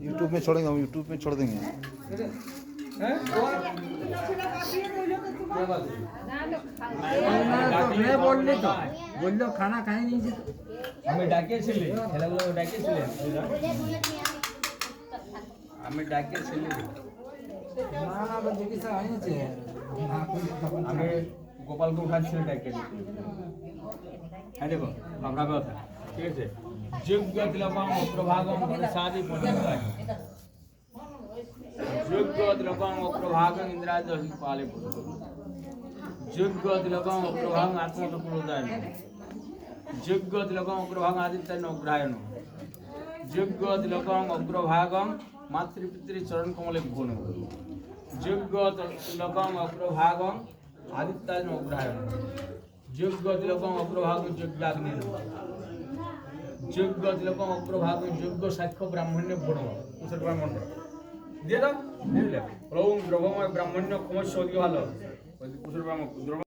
YouTube में छोड़ेंगे, हम यूट्यूब में छोड़ देंगे। বললো খানা খাই নিয়েছি আমি ডাকিয়েছিলি ছেলেগুলো ডাকিয়েছিলেন আমি ডাকিয়েছিলি না না চিকিৎসা হয়েছে আমি গোপালকে উঠাচ্ছিল ডাকিয়ে হ্যাঁ দেখো আমরা কথা ঠিক আছে যোগ্য তিলকম অগ্রভাগম সাদি পরিণতায় যোগ্য তিলকম অগ্রভাগম ইন্দ্রাজ পালে যোগ্য তিলকম অগ্রভাগম আত্মতপুরোদয় যোগ্য তিলকম অগ্রভাগম আদিত্যায় অগ্রহায়ণ যোগ্য তিলকম অগ্রভাগম মাতৃপিতৃ চরণ কমলে গুণ যোগ্য তিলকম অগ্রভাগম আদিত্যায় অগ্রহায়ণ যোগ্য তিলকম অগ্রভাগম যজ্ঞাগ্নি যোগ্য তিলকম অগ্রভাগম যোগ্য সাক্ষ্য ব্রাহ্মণ্য গুণ কুশল ব্রাহ্মণ্য দিয়ে দাও ওম দ্রবময় ব্রাহ্মণ্য ক্রমশ অধিক ভালো কুশল ব্রাহ্মণ